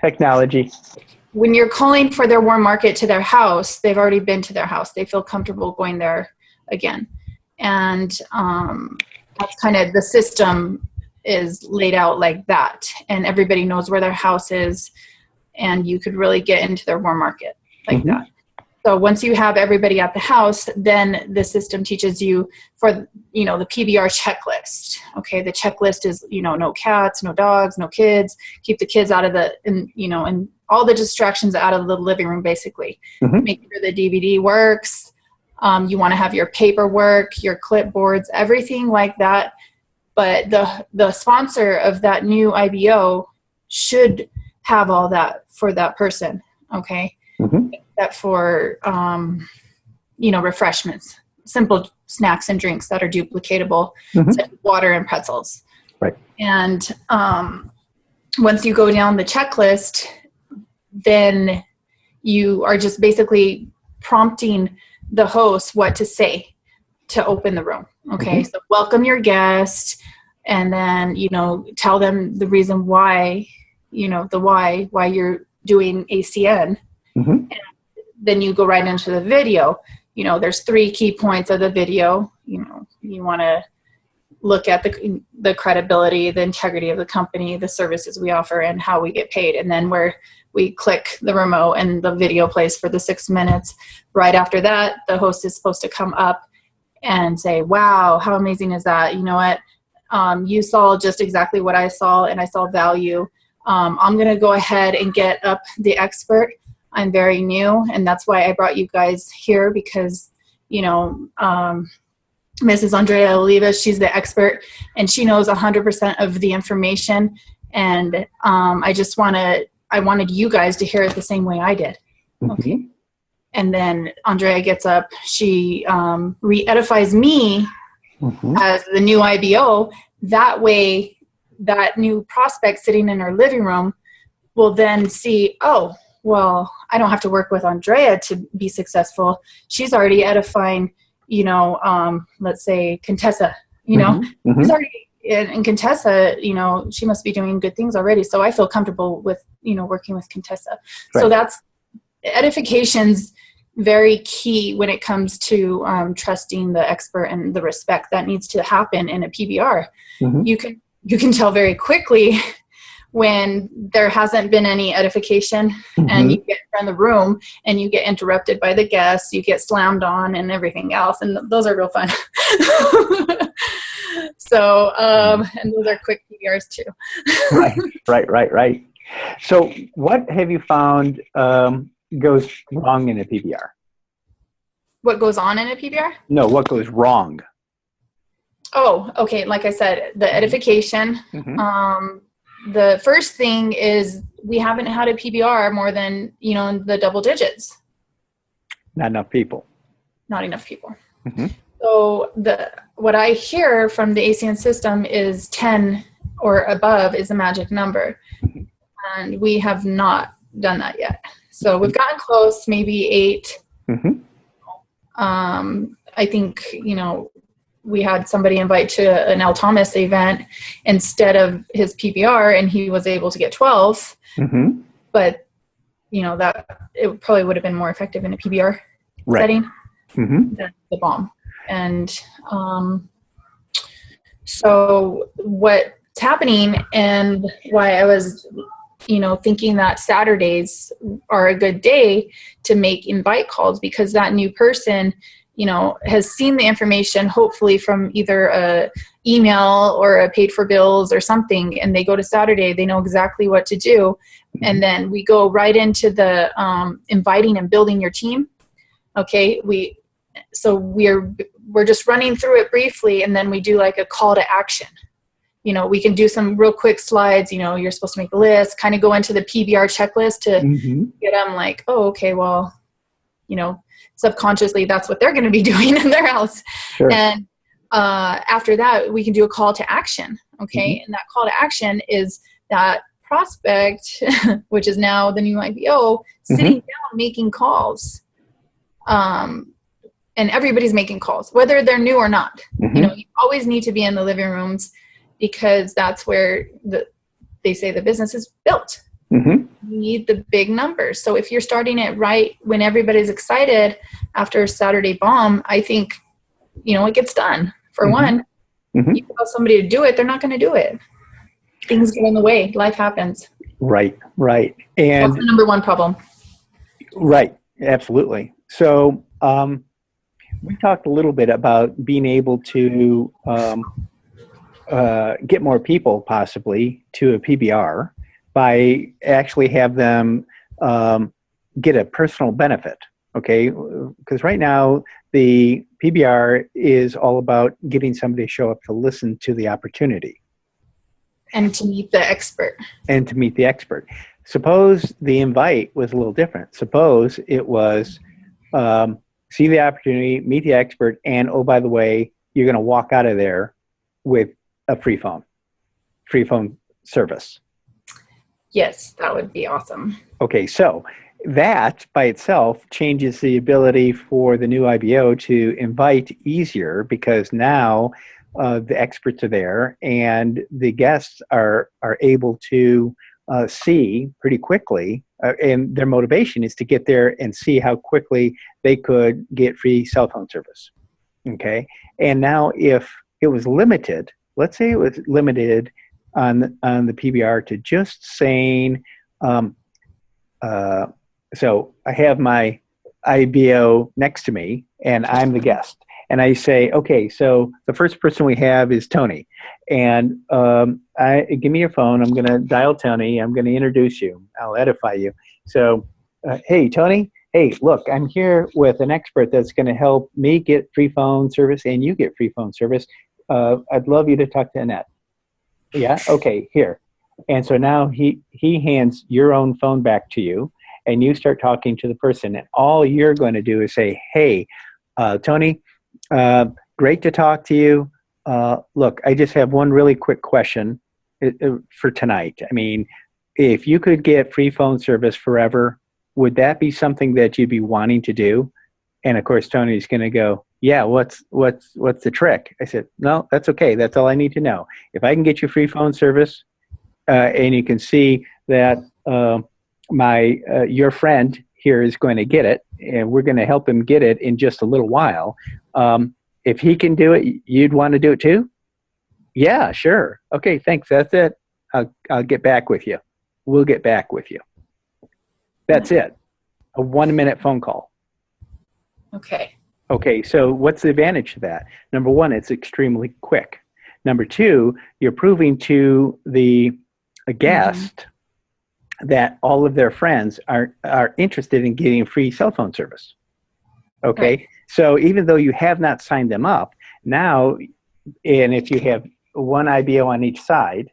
Technology. When you're calling for their warm market to their house, they've already been to their house. They feel comfortable going there again. And that's kind of the system is laid out like that. And everybody knows where their house is. And you could really get into their warm market like that. So once you have everybody at the house, then the system teaches you for, the PBR checklist. Okay, the checklist is, no cats, no dogs, no kids. Keep the kids out of and all the distractions out of the living room, basically. Make sure the DVD works. You want to have your paperwork, your clipboards, everything like that. But the sponsor of that new IBO should have all that for that person. Okay. That for, refreshments, simple snacks and drinks that are duplicatable, such as water and pretzels. Right. And once you go down the checklist, then you are just basically prompting the host what to say to open the room. Okay. So welcome your guest, and then, tell them the reason why, why you're doing ACN. And then you go right into the video. There's 3 key points of the video. You want to look at the credibility, the integrity of the company, the services we offer, and how we get paid. And then where we click the remote and the video plays for the 6 minutes. Right after that, the host is supposed to come up and say, wow, how amazing is that? You know what? You saw just exactly what I saw, and I saw value. I'm going to go ahead and get up the expert. I'm very new, and that's why I brought you guys here, because, Mrs. Andrea Oliva, she's the expert, and she knows 100% of the information. And I wanted you guys to hear it the same way I did. Okay. And then Andrea gets up, she re-edifies me as the new IBO. That way, that new prospect sitting in her living room will then see, oh, well, I don't have to work with Andrea to be successful. She's already edifying, let's say Contessa, She's already, and Contessa, she must be doing good things already. So I feel comfortable with, working with Contessa. Right. So that's edification's very key when it comes to trusting the expert and the respect that needs to happen in a PBR. You can tell very quickly when there hasn't been any edification, and you get in the room and you get interrupted by the guests, you get slammed on and everything else. And those are real fun. So, and those are quick PBRs too. Right. So what have you found goes wrong in a PBR? What goes on in a PBR? No, what goes wrong? Oh, okay. Like I said, the edification, the first thing is we haven't had a PBR more than, the double digits. Not enough people. So what I hear from the ACN system is 10 or above is a magic number. And we have not done that yet. So we've gotten close, maybe 8. I think, we had somebody invite to an L. Thomas event instead of his PBR, and he was able to get 12. But, that it probably would have been more effective in a PBR setting than the BOM. And so what's happening, and why I was, thinking that Saturdays are a good day to make invite calls, because that new person, has seen the information, hopefully from either a email or a paid for bills or something, and they go to Saturday, they know exactly what to do. And then we go right into the inviting and building your team. Okay. We're just running through it briefly, and then we do like a call to action. We can do some real quick slides. You're supposed to make a list, kind of go into the PBR checklist to get them like, oh, okay, well, subconsciously that's what they're going to be doing in their house. Sure. And after that, we can do a call to action. Okay. And that call to action is that prospect, which is now the new IBO, sitting down, making calls. And everybody's making calls, whether they're new or not. You always need to be in the living rooms, because that's where they say the business is built. Mm-hmm. You need the big numbers. So if you're starting it right when everybody's excited after Saturday BOM, I think, it gets done. For one, you tell somebody to do it, they're not going to do it. Things get in the way. Life happens. Right. And that's the number one problem. Right. Absolutely. So we talked a little bit about being able to get more people possibly to a PBR by actually have them get a personal benefit. Okay. Because right now the PBR is all about getting somebody to show up to listen to the opportunity. And to meet the expert. Suppose the invite was a little different. Suppose it was see the opportunity, meet the expert, and oh, by the way, you're going to walk out of there with a free phone service. Yes, that would be awesome. Okay, so that by itself changes the ability for the new IBO to invite easier, because now the experts are there and the guests are able to see pretty quickly, and their motivation is to get there and see how quickly they could get free cell phone service. Okay, and now if it was limited, let's say it was limited on the PBR to just saying, so I have my IBO next to me and I'm the guest. And I say, okay, so the first person we have is Tony. And give me your phone. I'm going to dial Tony. I'm going to introduce you. I'll edify you. So, hey, Tony. Hey, look, I'm here with an expert that's going to help me get free phone service and you get free phone service. I'd love you to talk to Annette. Yeah? Okay, here. And so now he hands your own phone back to you, and you start talking to the person. And all you're going to do is say, hey, Tony, great to talk to you. Look, I just have one really quick question for tonight. I mean, if you could get free phone service forever, would that be something that you'd be wanting to do? And of course, Tony's going to go, yeah, what's the trick? I said, no, that's okay. That's all I need to know. If I can get you free phone service, and you can see that your friend here is going to get it, and we're going to help him get it in just a little while. If he can do it, you'd want to do it too? Yeah, sure. Okay, thanks. That's it. I'll get back with you. We'll get back with you. That's it. A 1-minute phone call. Okay, so what's the advantage to that? Number one, it's extremely quick. Number two, you're proving to the guest that all of their friends are interested in getting free cell phone service. Okay, right. So even though you have not signed them up, now, and if you have one IBO on each side,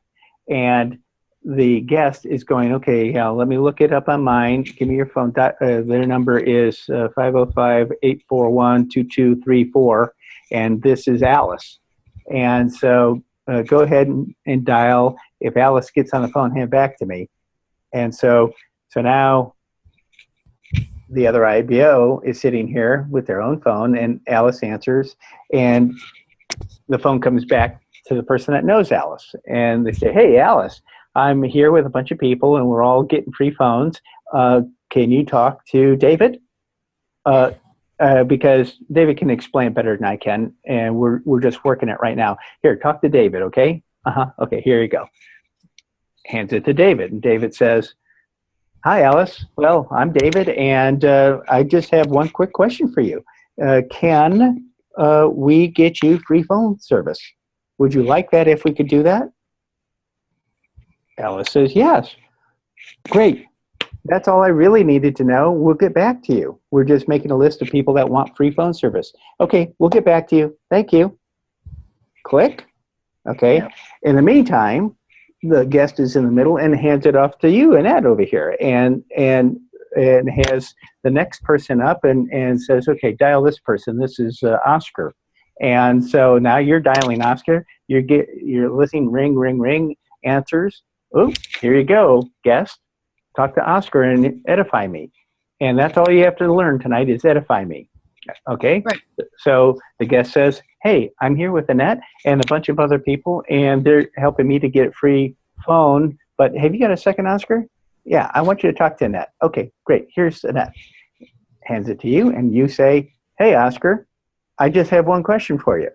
and the guest is going, okay, let me look it up on mine. Give me your phone. Their number is 505-841-2234, and this is Alice. And so go ahead and dial. If Alice gets on the phone, hand it back to me. And so now the other IBO is sitting here with their own phone, and Alice answers, and the phone comes back to the person that knows Alice. And they say, hey, Alice, I'm here with a bunch of people, and we're all getting free phones. Can you talk to David? Because David can explain better than I can, and we're just working it right now. Here, talk to David, okay? Okay, here you go. Hands it to David, and David says, hi, Alice. Well, I'm David, and I just have one quick question for you. Can we get you free phone service? Would you like that if we could do that? Alice says, yes. Great. That's all I really needed to know. We'll get back to you. We're just making a list of people that want free phone service. Okay, we'll get back to you. Thank you. Click. Okay. Yeah. In the meantime, the guest is in the middle and hands it off to you, Annette, over here, and has the next person up and says, okay, dial this person. This is Oscar. And so now you're dialing Oscar. You're listening, ring, ring, ring, answers. Oh, here you go, guest. Talk to Oscar and edify me. And that's all you have to learn tonight is edify me. Okay? Right. So the guest says, hey, I'm here with Annette and a bunch of other people, and they're helping me to get free phone. But have you got a second, Oscar? Yeah, I want you to talk to Annette. Okay, great. Here's Annette. Hands it to you, and you say, hey, Oscar, I just have one question for you.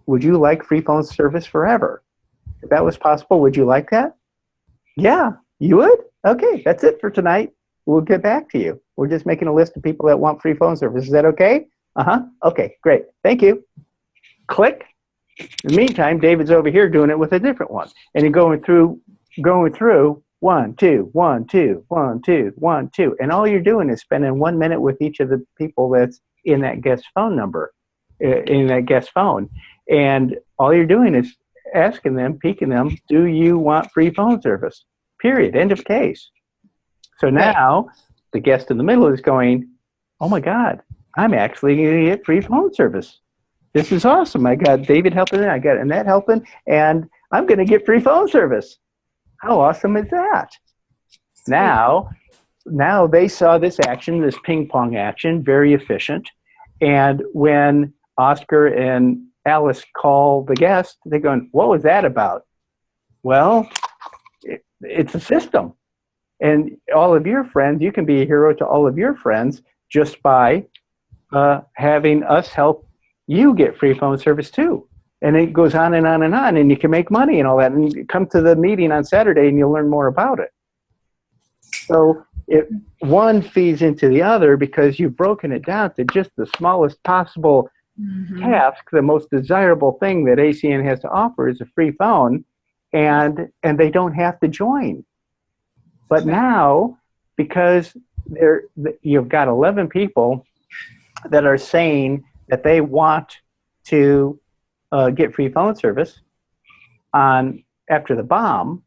Would you like free phone service forever? If that was possible, would you like that? Yeah, you would? Okay, that's it for tonight. We'll get back to you. We're just making a list of people that want free phone service. Is that okay? Uh-huh. Okay, great. Thank you. Click. In the meantime, David's over here doing it with a different one. And you're going through 1, 2, 1, 2, 1, 2, 1, 2. And all you're doing is spending 1 minute with each of the people that's in that guest phone number, in that guest phone. And all you're doing is asking them, piquing them, do you want free phone service? Period. End of case. So now the guest in the middle is going, oh my God, I'm actually going to get free phone service. This is awesome. I got David helping, I got Annette helping, and I'm going to get free phone service. How awesome is that? Now they saw this action, this ping pong action, very efficient. And when Oscar and Alice call the guest, they're going, what was that about? Well, it's a system. And all of your friends, you can be a hero to all of your friends just by having us help you get free phone service too. And it goes on and on and on, and you can make money and all that. And you come to the meeting on Saturday and you'll learn more about it. So one feeds into the other because you've broken it down to just the smallest possible task. The most desirable thing that ACN has to offer is a free phone, and they don't have to join. But now, because you've got 11 people that are saying that they want to get free phone service after the bomb,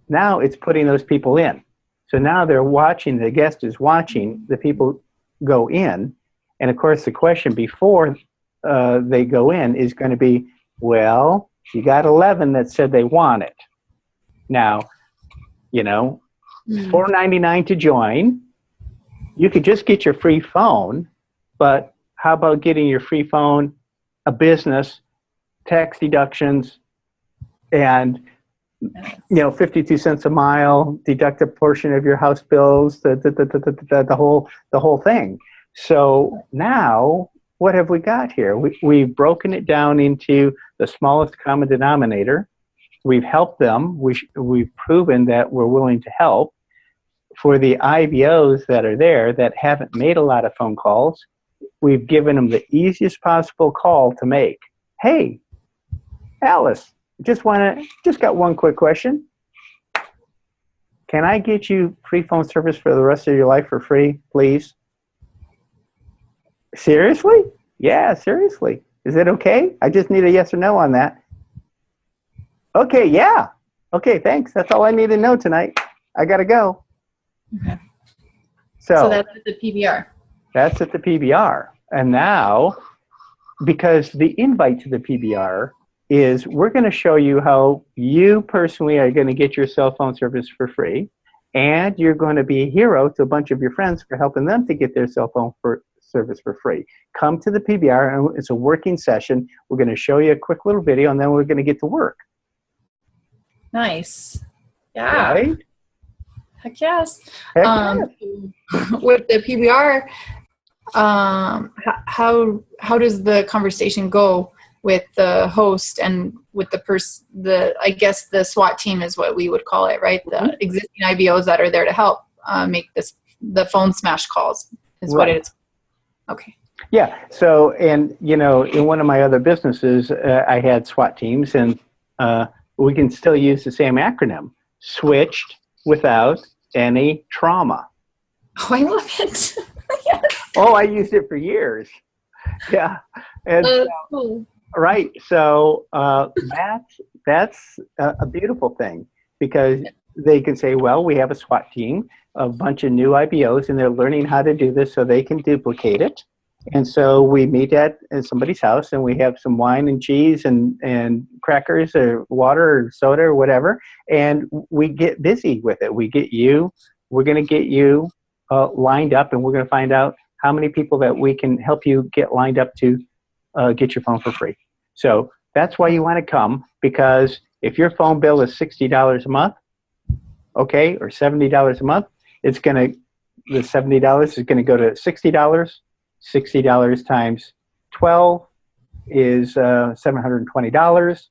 now it's putting those people in. So now they're watching, the guest is watching the people go in. And of course, the question before they go in is going to be, well, you got 11 that said they want it. Now, it's $4.99 to join. You could just get your free phone, but how about getting your free phone, a business, tax deductions, and 52 cents a mile, deduct a portion of your house bills, the whole thing. So now, what have we got here? We've broken it down into the smallest common denominator. We've helped them. We've proven that we're willing to help. For the IBOs that are there that haven't made a lot of phone calls, we've given them the easiest possible call to make. Hey, Alice, just got one quick question. Can I get you free phone service for the rest of your life for free, please? Seriously? Yeah, seriously. Is it okay? I just need a yes or no on that. Okay, yeah. Okay, thanks. That's all I need to know tonight. I got to go. Okay. So that's at the PBR. That's at the PBR. And now, because the invite to the PBR is we're going to show you how you personally are going to get your cell phone service for free, and you're going to be a hero to a bunch of your friends for helping them to get their cell phone service for free. Come to the PBR, and it's a working session. We're going to show you a quick little video, and then we're going to get to work. Nice. Yeah. Right? Heck yes. Heck yes. With the PBR, how does the conversation go with the host and with I guess the SWAT team is what we would call it, right? The existing IBOs that are there to help make the phone smash calls is what it is. Okay. Yeah. So, and in one of my other businesses, I had SWAT teams, and we can still use the same acronym, switched without any trauma. Oh, I love it. Yes. Oh, I used it for years. Yeah. And cool. Right. So that's a beautiful thing, because they can say, well, we have a SWAT team, a bunch of new IBOs, and they're learning how to do this so they can duplicate it. And so we meet at somebody's house, and we have some wine and cheese and crackers or water or soda or whatever, and we get busy with it. We're going to get you lined up, and we're going to find out how many people that we can help you get lined up to get your phone for free. So that's why you want to come, because if your phone bill is $60 a month, okay, or $70 a month, it's going to, the $70 is going to go to $60. $60 times 12 is $720.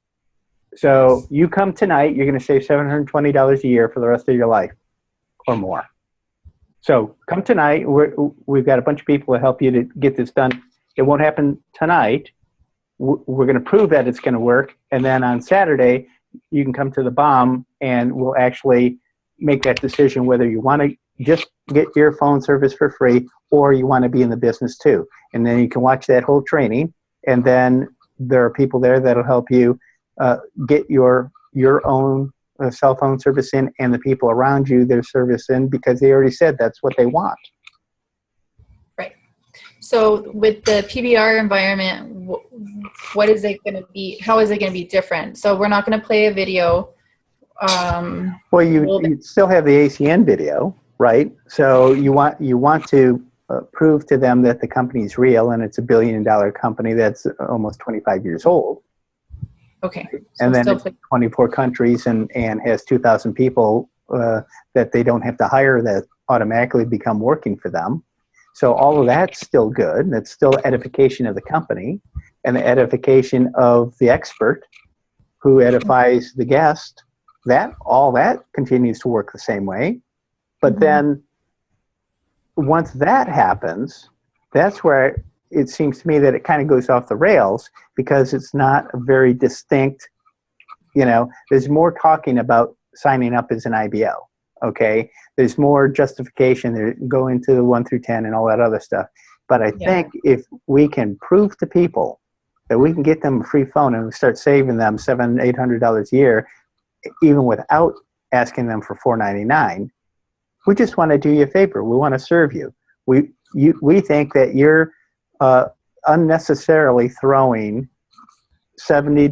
So you come tonight, you're going to save $720 a year for the rest of your life or more. So come tonight. We've got a bunch of people to help you to get this done. It won't happen tonight. We're going to prove that it's going to work. And then on Saturday, you can come to the BOM and we'll actually make that decision whether you want to just get your phone service for free or you want to be in the business too. And then you can watch that whole training. And then there are people there that'll help you get your own cell phone service in and the people around you their service in, because they already said that's what they want. Right. So with the PBR environment, what is it going to be? How is it going to be different? So we're not going to play a video. Well, you still have the ACN video, right? So you want to prove to them that the company is real and it's $1 billion company that's almost 25 years old. Okay. So and then it's 24 countries and has 2,000 people that they don't have to hire that automatically become working for them. So all of that's still good. That's still edification of the company and the edification of the expert who edifies the guest. All that continues to work the same way. But then once that happens, that's where it seems to me that it kind of goes off the rails, because it's not a very distinct, there's more talking about signing up as an IBO, okay? There's more justification there, go into the 1 through 10 and all that other stuff. But I think if we can prove to people that we can get them a free phone and we start saving them $700, $800 a year, even without asking them for $499, we just want to do you a favor. We want to serve you. We think that you're unnecessarily throwing $70,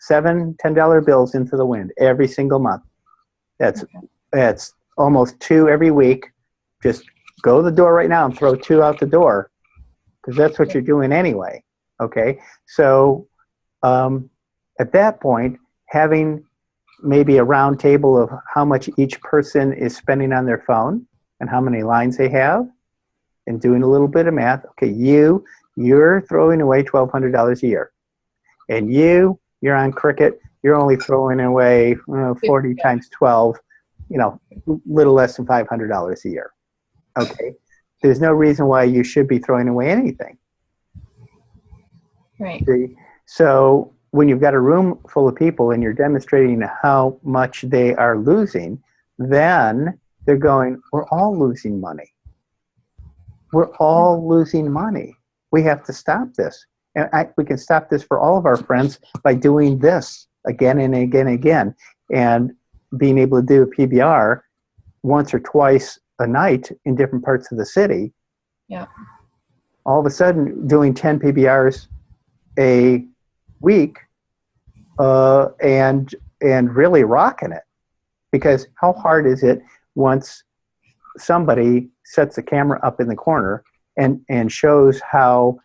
$10 bills into the wind every single month. That's almost 2 every week. Just go to the door right now and throw 2 out the door, because that's what you're doing anyway. Okay, so at that point, having maybe a round table of how much each person is spending on their phone and how many lines they have, and doing a little bit of math. Okay, you're throwing away $1,200 a year, and you're on Cricket. You're only throwing away 40 times 12, little less than $500 a year. Okay, there's no reason why you should be throwing away anything. Right. See? So when you've got a room full of people and you're demonstrating how much they are losing, then they're going, we're all losing money. We're all losing money. We have to stop this. And we can stop this for all of our friends by doing this again and again and again. And being able to do a PBR once or twice a night in different parts of the city. Yeah. All of a sudden, doing 10 PBRs a week and really rocking it. Because how hard is it once somebody sets the camera up in the corner and shows how,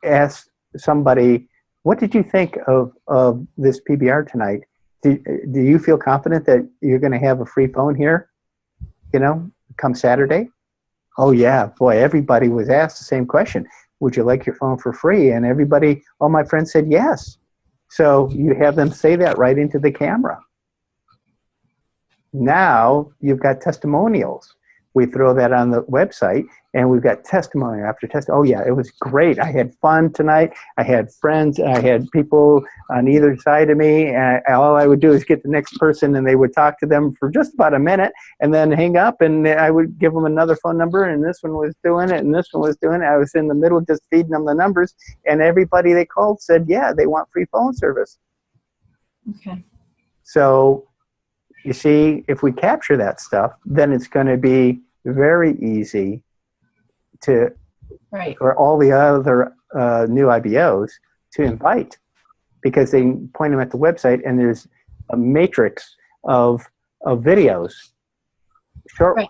asks somebody, what did you think of this PBR tonight? Do you feel confident that you're going to have a free phone here, come Saturday? Oh yeah, boy, everybody was asked the same question. Would you like your phone for free? And everybody, all my friends said yes. So you have them say that right into the camera. Now you've got testimonials. We throw that on the website, and we've got testimony after testimony. Oh yeah, it was great. I had fun tonight. I had friends. I had people on either side of me. And all I would do is get the next person, and they would talk to them for just about a minute, and then hang up. And I would give them another phone number, and this one was doing it, and this one was doing it. I was in the middle just feeding them the numbers, and everybody they called said, yeah, they want free phone service. Okay. So you see, if we capture that stuff, then it's going to be very easy to, for all the other new IBOs to invite, because they can point them at the website, and there's a matrix of videos, short,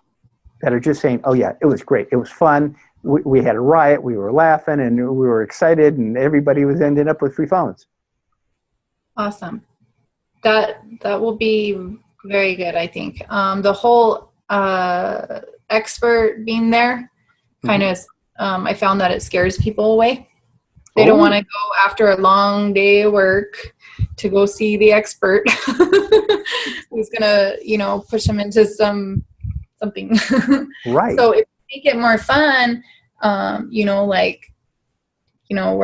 that are just saying, oh yeah, it was great, it was fun, we had a riot, we were laughing, and we were excited, and everybody was ending up with free phones. Awesome. That will be Very good, I think. The whole expert being there kind of, I found that it scares people away. They don't want to go after a long day of work to go see the expert who's going to, push them into something. Right. So if we make it more fun, we're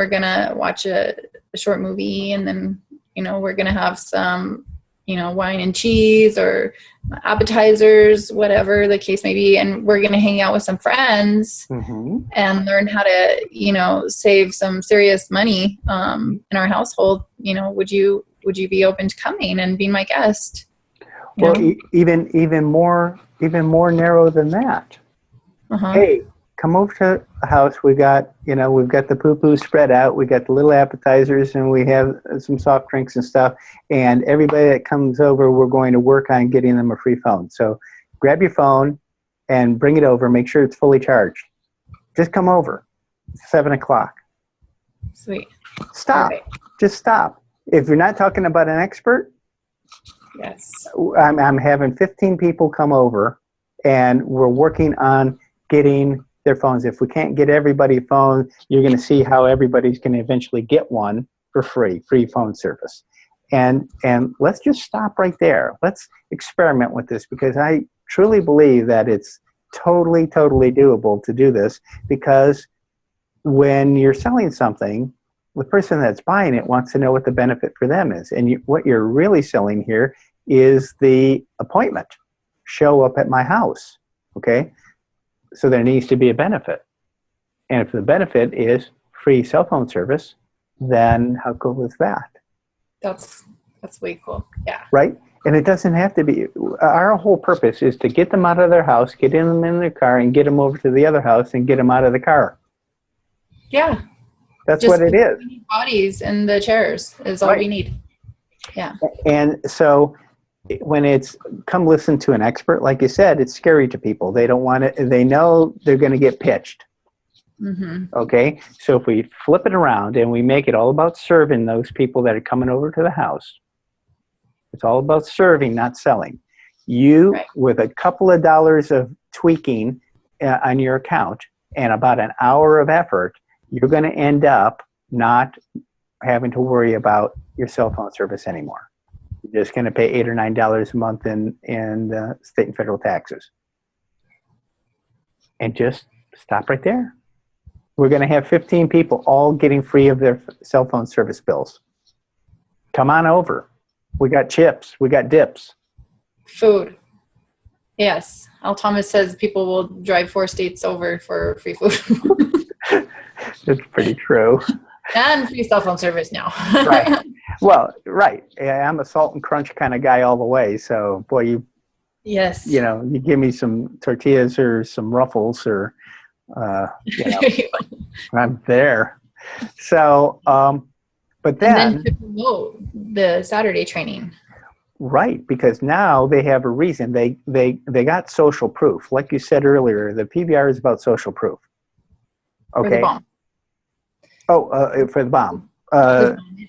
going to watch a short movie, and then, we're going to have some, wine and cheese or appetizers, whatever the case may be. And we're going to hang out with some friends and learn how to, save some serious money in our household. Would you be open to coming and being my guest? Well, even more narrow than that. Hey, come over to the house. We've got the poo-poo spread out. We got the little appetizers, and we have some soft drinks and stuff. And everybody that comes over, we're going to work on getting them a free phone. So grab your phone and bring it over. Make sure it's fully charged. Just come over. It's 7:00. Sweet. Stop. Right. Just stop. If you're not talking about an expert, yes, I'm having 15 people come over, and we're working on getting their phones. If we can't get everybody a phone, you're going to see how everybody's going to eventually get one for free phone service. And let's just stop right there. Let's experiment with this, because I truly believe that it's totally doable to do this, because when you're selling something, the person that's buying it wants to know what the benefit for them is. And what you're really selling here is the appointment. Show up at my house, okay? So there needs to be a benefit. And if the benefit is free cell phone service, then how cool is that? That's way cool. Yeah. Right? And it doesn't have to be. Our whole purpose is to get them out of their house, get them in their car, and get them over to the other house and get them out of the car. Yeah. That's what it is. Bodies in the chairs is all we need. Yeah. And so when it's come listen to an expert, like you said, it's scary to people. They don't want it. They know they're going to get pitched. Okay. So if we flip it around and we make it all about serving those people that are coming over to the house, it's all about serving, not selling. You, with a couple of dollars of tweaking on your account and about an hour of effort, you're going to end up not having to worry about your cell phone service anymore. You're just going to pay $8 or $9 a month in state and federal taxes. And just stop right there. We're going to have 15 people all getting free of their cell phone service bills. Come on over. We got chips. We got dips. Food. Yes. Al Thomas says people will drive 4 states over for free food. That's pretty true. And free cell phone service now. Right. Well, right. I'm a salt and crunch kind of guy all the way. So, boy, yes. You give me some tortillas or some Ruffles or, I'm there. So, but then. And then to promote the Saturday training. Right, because now they have a reason. They got social proof. Like you said earlier, the PBR is about social proof. Okay. For the bomb. Oh, for the bomb.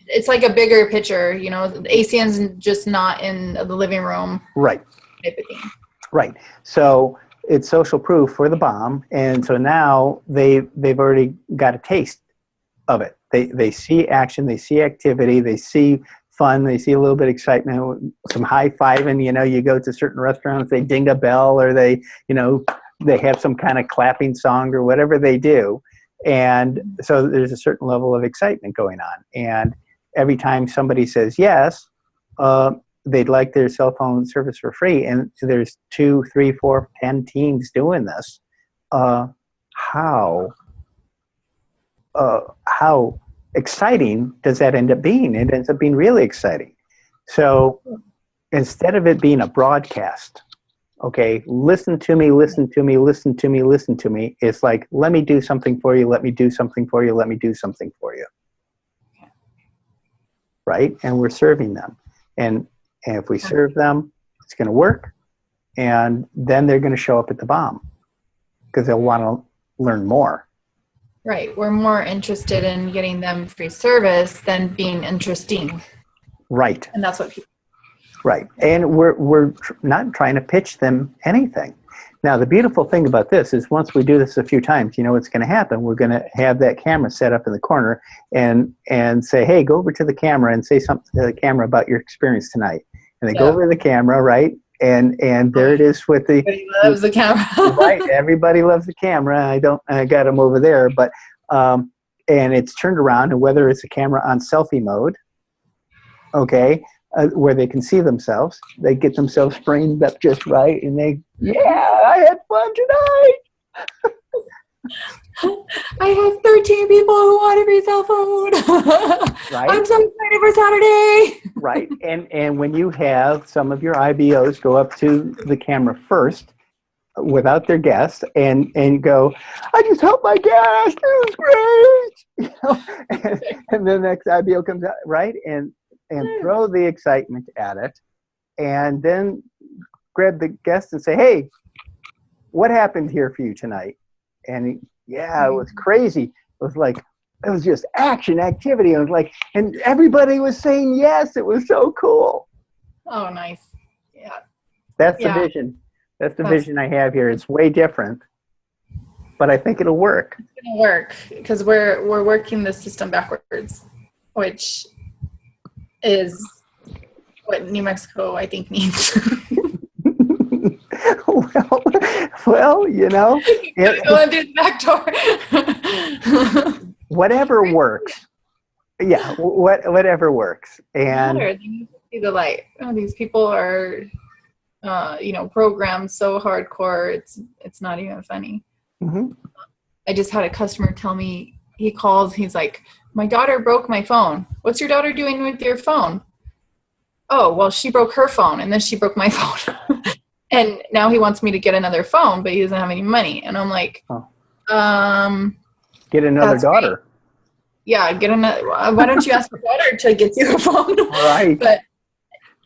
It's like a bigger picture, the ACN's just not in the living room. Right. Type of thing. Right. So it's social proof for the bomb, and so now they've already got a taste of it. They see action, they see activity, they see fun, they see a little bit of excitement, some high-fiving. You go to certain restaurants, they ding a bell, or they have some kind of clapping song or whatever they do. And so there's a certain level of excitement going on. And every time somebody says yes, they'd like their cell phone service for free, and there's 2, 3, 4, 10 teams doing this. How exciting does that end up being? It ends up being really exciting. So instead of it being a broadcast, okay, listen to me, listen to me, listen to me, listen to me. It's like, let me do something for you, let me do something for you, let me do something for you. Right? And we're serving them. And if we serve them, it's going to work. And then they're going to show up at the bomb because they'll want to learn more. Right. We're more interested in getting them free service than being interesting. Right. And that's what people. Right. And we're not trying to pitch them anything. Now, the beautiful thing about this is once we do this a few times, you know what's going to happen. We're going to have that camera set up in the corner and say, hey, go over to the camera and say something to the camera about your experience tonight. And they go over to the camera, right? And there it is with the... Everybody loves the camera. Right. Everybody loves the camera. I got them over there. But, and it's turned around, and whether it's a camera on selfie mode, okay, where they can see themselves, they get themselves framed up just right, and I had fun tonight. I have 13 people who want a free cell phone. Right. I'm so excited for Saturday. Right. And when you have some of your IBOs go up to the camera first without their guest and go, I just helped my guest, it was great. You know? And the next IBO comes out, right? And throw the excitement at it, and then grab the guest and say, hey, what happened here for you tonight? And it was crazy. It was just action, activity. It was like, and everybody was saying yes. It was so cool. Oh, nice. Yeah. That's the vision. That's the vision I have here. It's way different, but I think it'll work. It's going to work because we're working the system backwards, which is what New Mexico, I think, needs. well, you know. Go and do the back door. Whatever works. Yeah, whatever works. And they need to see the light. Oh, these people are, programmed so hardcore. It's not even funny. Mm-hmm. I just had a customer tell me, he calls, he's like, my daughter broke my phone. What's your daughter doing with your phone? Oh, well, she broke her phone, and then she broke my phone. And now he wants me to get another phone, but he doesn't have any money. And I'm like, get another daughter. Great. Yeah, get another. Why don't you ask your daughter to get you a phone? Right. But,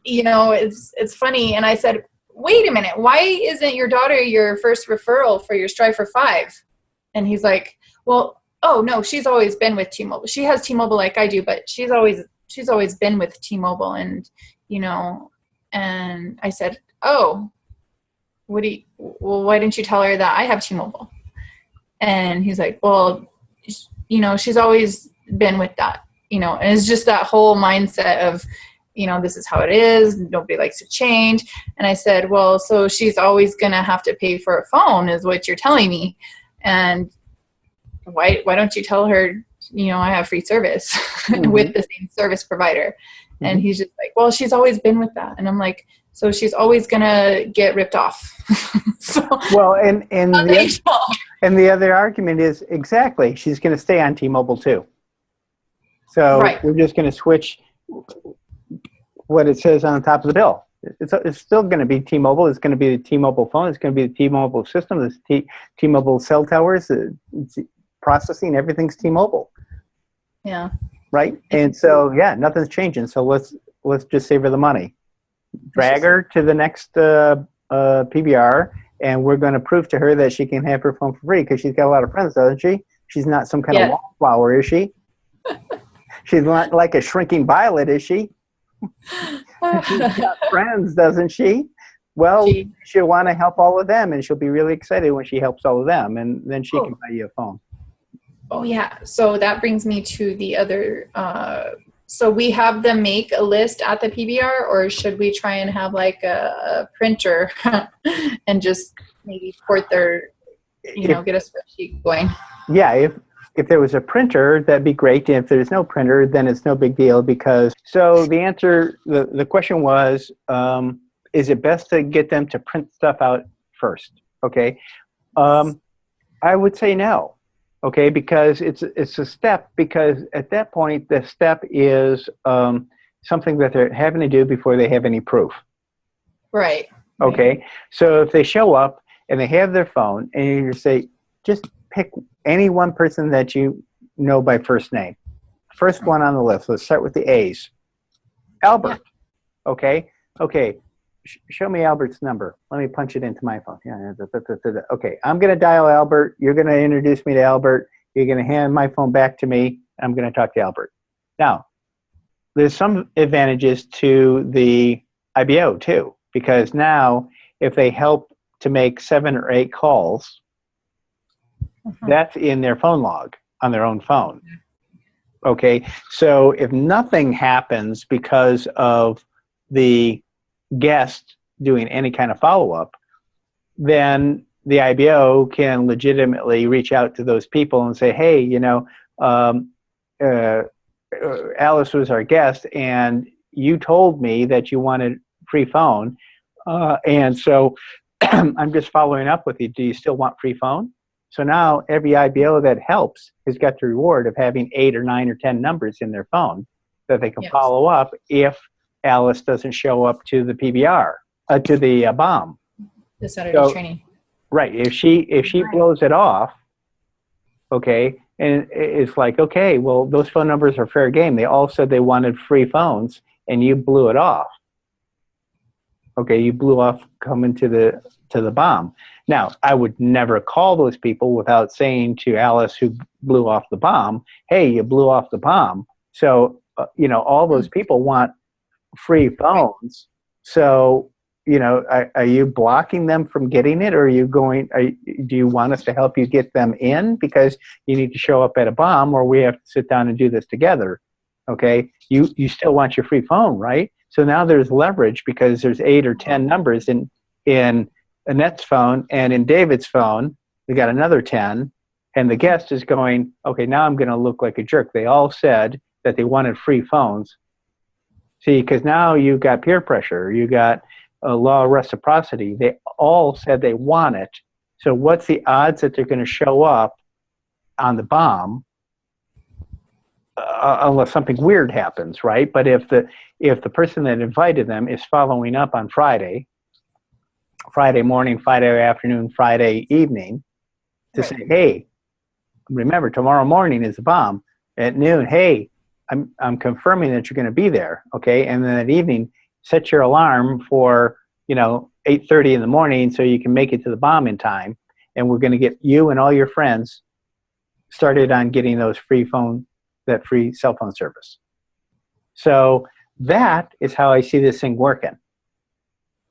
it's funny. And I said, wait a minute. Why isn't your daughter your first referral for your Strive for 5? And he's like, well, oh no, she's always been with T-Mobile. She has T-Mobile like I do, but she's always been with T-Mobile. And, and I said, oh, why didn't you tell her that I have T-Mobile? And he's like, well, she's always been with that, and it's just that whole mindset of, this is how it is. Nobody likes to change. And I said, well, so she's always going to have to pay for a phone is what you're telling me. And why don't you tell her, I have free service mm-hmm. with the same service provider? Mm-hmm. And he's just like, well, she's always been with that. And I'm like, so she's always going to get ripped off. Well, and the other argument is exactly, she's going to stay on T-Mobile too. So we're just going to switch what it says on the top of the bill. It's still going to be T-Mobile. It's going to be the T-Mobile phone. It's going to be the T-Mobile system. There's T-Mobile cell towers. Processing, everything's T-Mobile. Yeah. Right? And so, nothing's changing. So let's just save her the money. Drag her to the next PBR, and we're going to prove to her that she can have her phone for free because she's got a lot of friends, doesn't she? She's not some kind of wallflower, is she? She's not like a shrinking violet, is she? She's got friends, doesn't she? Well, she'll want to help all of them, and she'll be really excited when she helps all of them, and then she can buy you a phone. Oh, yeah. So that brings me to the other so we have them make a list at the PBR, or should we try and have like a printer and just maybe port their, get a spreadsheet going? Yeah, if there was a printer, that'd be great. And if there's no printer, then it's no big deal because, so the answer, the question was, is it best to get them to print stuff out first? Okay. I would say no. Okay, because it's a step, because at that point, the step is something that they're having to do before they have any proof. Right. Okay, so if they show up and they have their phone and you say, just pick any one person that you know by first name. First one on the list, let's start with the A's. Albert. Yeah. Okay. Show me Albert's number. Let me punch it into my phone. Okay, I'm going to dial Albert. You're going to introduce me to Albert. You're going to hand my phone back to me. I'm going to talk to Albert. Now, there's some advantages to the IBO too, because now if they help to make 7 or 8 calls, that's in their phone log on their own phone. Okay, so if nothing happens because of the guest doing any kind of follow-up, then the IBO can legitimately reach out to those people and say, hey, you know, Alice was our guest, and you told me that you wanted free phone, and so I'm just following up with you. Do you still want free phone? So now every IBO that helps has got the reward of having 8 or 9 or 10 numbers in their phone that they can follow up if Alice doesn't show up to the PBR, to the BOM. The Saturday training. Right. If she blows it off, okay, and it's like, okay, well, those phone numbers are fair game. They all said they wanted free phones, and you blew it off. Okay, you blew off coming to the BOM. Now, I would never call those people without saying to Alice, who blew off the BOM, hey, you blew off the BOM. So, you know, all those people want free phones. So, you know, are you blocking them from getting it, or are you going? Do you want us to help you get them in because you need to show up at a BOM, or we have to sit down and do this together? Okay, you still want your free phone, right? So now there's leverage because there's 8 or 10 numbers in Annette's phone, and in David's phone, we got another 10, and the guest is going, okay, now I'm going to look like a jerk. They all said that they wanted free phones. See, because now you got peer pressure, you got a law of reciprocity. They all said they want it. So what's the odds that they're going to show up on the BOM unless something weird happens, right? But if the person that invited them is following up on Friday morning, Friday afternoon, Friday evening to say, hey, remember tomorrow morning is the BOM at noon. Hey, I'm confirming that you're going to be there, okay? And then that evening, set your alarm for 8:30 in the morning so you can make it to the BOM in time. And we're going to get you and all your friends started on getting those that free cell phone service. So that is how I see this thing working.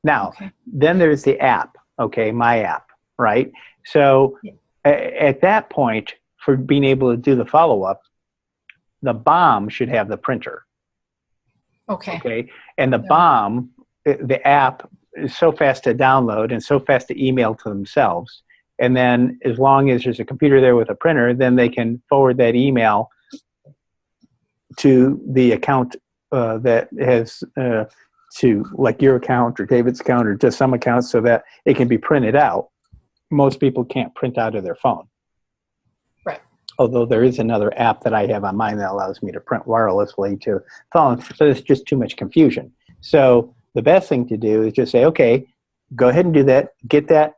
Now, then there's the app, okay, my app, right? So at that point, for being able to do the follow-up, the BOM should have the printer. Okay. And the BOM, the app is so fast to download and so fast to email to themselves. And then as long as there's a computer there with a printer, then they can forward that email to the account that has to like your account or David's account or just some account so that it can be printed out. Most people can't print out of their phone. Right. Although there is another app that I have on mine that allows me to print wirelessly to phone, so there's just too much confusion. So the best thing to do is just say, okay, go ahead and do that. Get that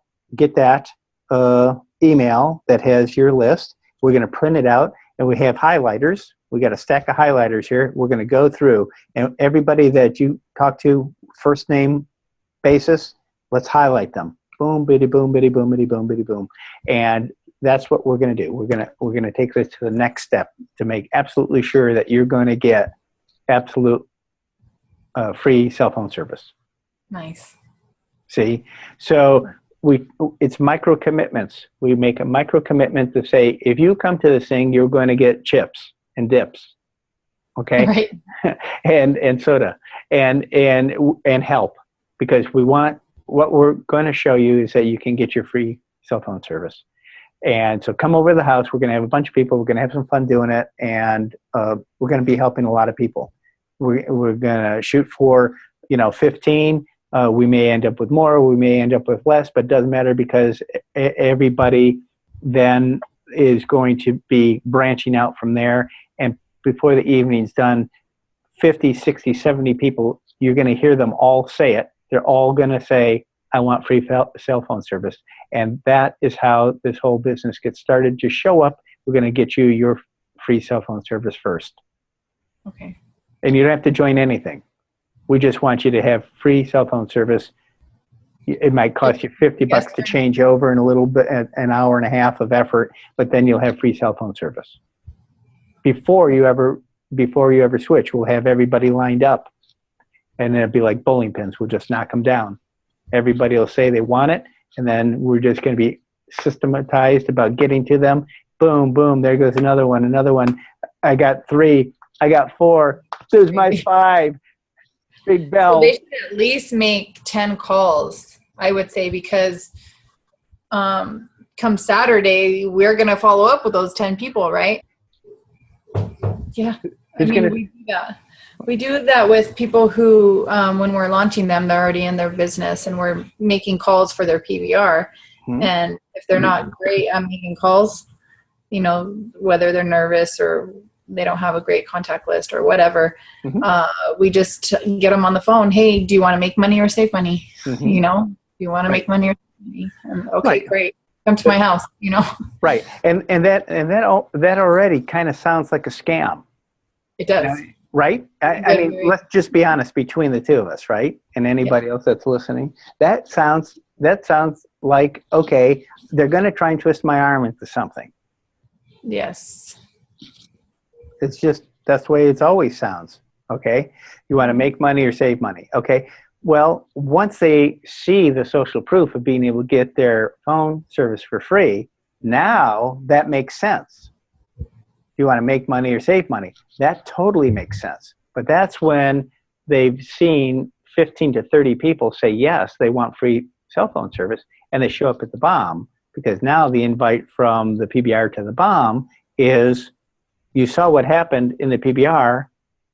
email that has your list. We're going to print it out, and we have highlighters. We got a stack of highlighters here. We're going to go through, and everybody that you talk to, first name basis, let's highlight them. Boom, bitty, boom, bitty, boom, bitty, boom, bitty, boom. And that's what we're going to do. We're going to take this to the next step to make absolutely sure that you're going to get absolute free cell phone service. Nice. See, so it's micro commitments. We make a micro commitment to say, if you come to this thing, you're going to get chips and dips, okay, right. and soda and help, because what we're going to show you is that you can get your free cell phone service. And so come over to the house. We're going to have a bunch of people. We're going to have some fun doing it, and we're going to be helping a lot of people. We're going to shoot for 15. We may end up with more. We may end up with less, but it doesn't matter, because everybody then is going to be branching out from there. And before the evening's done, 50, 60, 70 people, you're going to hear them all say it. They're all going to say, I want free cell phone service. And that is how this whole business gets started. Just show up. We're going to get you your free cell phone service first. Okay. And you don't have to join anything. We just want you to have free cell phone service. It might cost you $50 to change over and a little bit, an hour and a half of effort, but then you'll have free cell phone service. Before you ever switch, we'll have everybody lined up. And then it'd be like bowling pins. We'll just knock them down. Everybody will say they want it, and then we're just going to be systematized about getting to them. Boom, boom, there goes another one, another one. I got 3. I got 4. There's my 5. Big bell. So they should at least make 10 calls, I would say, because come Saturday, we're going to follow up with those 10 people, right? Yeah. I mean, we do that. We do that with people who, when we're launching them, they're already in their business and we're making calls for their PBR. Mm-hmm. And if they're not great at making calls, you know, whether they're nervous or they don't have a great contact list or whatever, we just get them on the phone. Hey, do you want to make money or save money? You know, do you want to make money or save money? And, okay, great. Come to my house, you know? Right. And that already kind of sounds like a scam. It does. Right? I mean, let's just be honest between the two of us, right? And anybody else that's listening. That sounds like, okay, they're going to try and twist my arm into something. Yes. It's just, that's the way it always sounds. Okay? You want to make money or save money. Okay? Well, once they see the social proof of being able to get their phone service for free, now that makes sense. You want to make money or save money. That totally makes sense. But that's when they've seen 15 to 30 people say yes, they want free cell phone service, and they show up at the BOM, because now the invite from the PBR to the BOM is, you saw what happened in the PBR,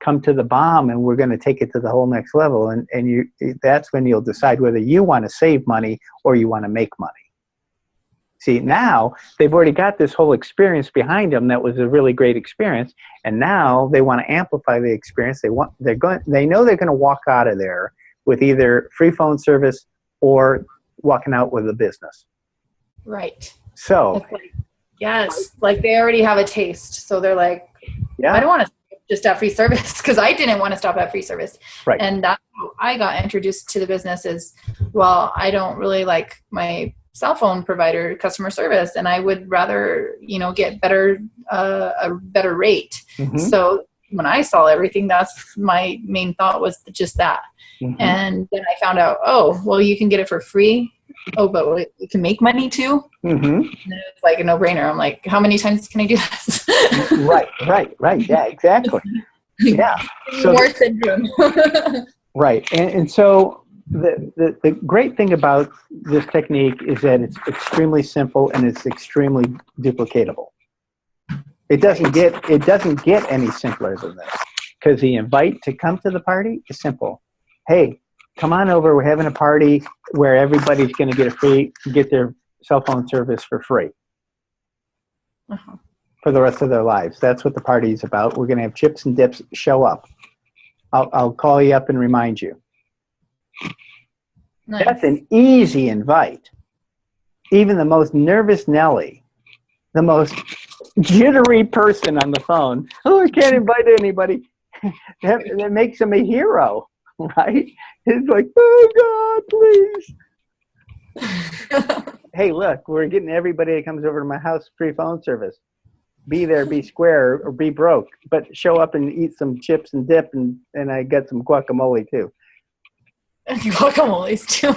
come to the BOM and we're going to take it to the whole next level. And that's when you'll decide whether you want to save money or you want to make money. See, now they've already got this whole experience behind them that was a really great experience, and now they want to amplify the experience. They know they're going to walk out of there with either free phone service or walking out with a business. Right. So, yes, like they already have a taste, so they're like, yeah, I don't want to just have free service, because I didn't want to stop at free service. Right. And that's how I got introduced to the business is, well, I don't really like my cell phone provider customer service, and I would rather, you know, get a better rate. So when I saw everything, that's my main thought, was just that. And then I found out, oh, well, you can get it for free. Oh, but you can make money too. And it was like a no-brainer. I'm like, how many times can I do this? Right. Yeah, exactly. Yeah. So more syndrome. Right. And so the great thing about this technique is that it's extremely simple and it's extremely duplicatable. It doesn't get any simpler than this, because the invite to come to the party is simple. Hey, come on over. We're having a party where everybody's going to get their cell phone service for free for the rest of their lives. That's what the party is about. We're going to have chips and dips. Show up. I'll call you up and remind you. Nice. That's an easy invite. Even the most nervous Nelly, the most jittery person on the phone, oh, I can't invite anybody. That makes him a hero, right? It's like, oh, God, please. Hey, look, we're getting everybody that comes over to my house free phone service. Be there, be square, or be broke. But show up and eat some chips and dip, and I got some guacamole, too. Guacamoles, too.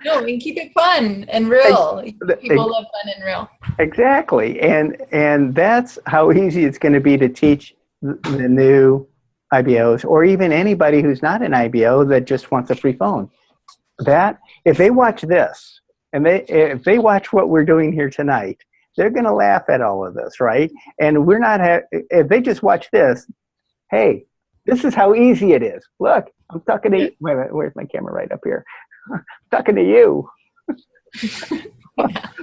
No, we can keep it fun and real. People love fun and real. Exactly. And that's how easy it's going to be to teach the new IBOs, or even anybody who's not an IBO that just wants a free phone. That, if they watch this, and if they watch what we're doing here tonight, they're going to laugh at all of this, right? And we're not, if they just watch this, hey, this is how easy it is. Look, I'm talking to you. Wait a minute, where's my camera? Right up here. I'm talking to you.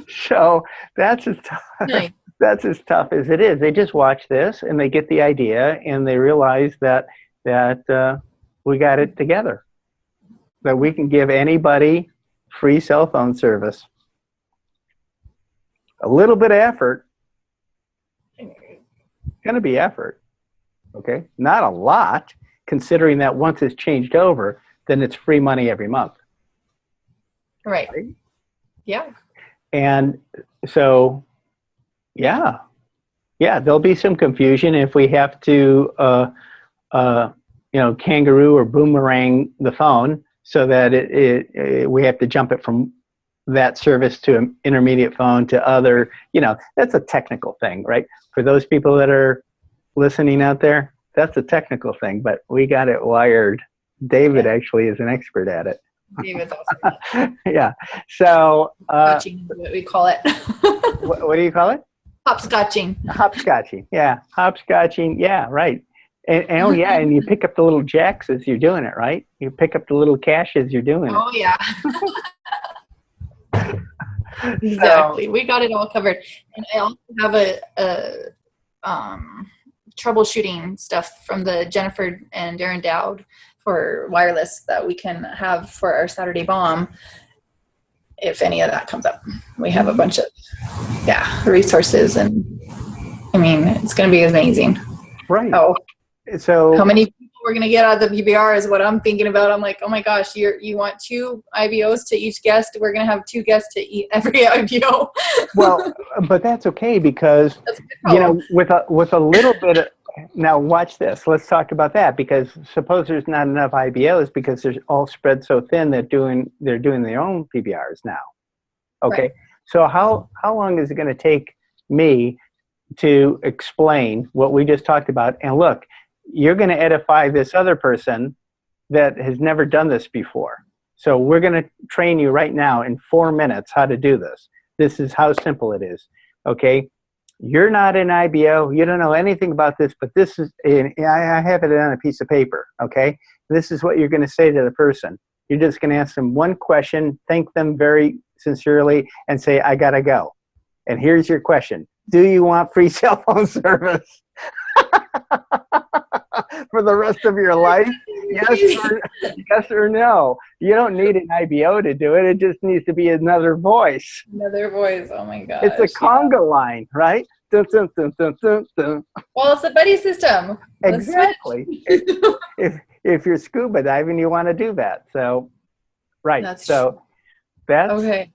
So that's as tough. Nice. That's as tough as it is. They just watch this and they get the idea and they realize that we got it together. That we can give anybody free cell phone service. A little bit of effort. It's going to be effort. Okay? Not a lot, considering that once it's changed over, then it's free money every month. Right? Yeah. And so, yeah, there'll be some confusion if we have to kangaroo or boomerang the phone so that we have to jump it from that service to an intermediate phone to other, that's a technical thing, right? For those people that are listening out there, that's a technical thing, but we got it wired. David actually is an expert at it. David's awesome. Yeah. So, Hopscotching is what we call it. what do you call it? Hopscotching. Hopscotching. Yeah. Hopscotching. Yeah. Right. And oh yeah, and you pick up the little jacks as you're doing it, right? You pick up the little cash as you're doing it. Oh yeah. Exactly. We got it all covered. And I also have a troubleshooting stuff from the Jennifer and Darren Dowd for wireless that we can have for our Saturday BOM if any of that comes up. We have a bunch of resources, and I mean, it's going to be amazing. Right. Oh, so how many people we're going to get out of the PBR is what I'm thinking about. I'm like, oh my gosh, you want 2 IBOs to each guest? We're going to have 2 guests to every IBO. Well, but that's okay because with a little bit of, now watch this. Let's talk about that, because suppose there's not enough IBOs because they're all spread so thin that they're doing their own PBRs now. Okay. Right. So how long is it going to take me to explain what we just talked about? And look, you're going to edify this other person that has never done this before. So we're going to train you right now in 4 minutes how to do this. This is how simple it is. Okay. You're not an IBO. You don't know anything about this, but this is, I have it on a piece of paper. Okay. This is what you're going to say to the person. You're just going to ask them one question, thank them very sincerely, and say, I got to go. And here's your question. Do you want free cell phone service for the rest of your life? Yes or no. You don't need an IBO to do it. It just needs to be another voice. Another voice. Oh my gosh. It's a conga line, right? Dun, dun, dun, dun, dun, dun. Well, it's a buddy system. Exactly. if you're scuba diving, you want to do that. So, right. That's okay.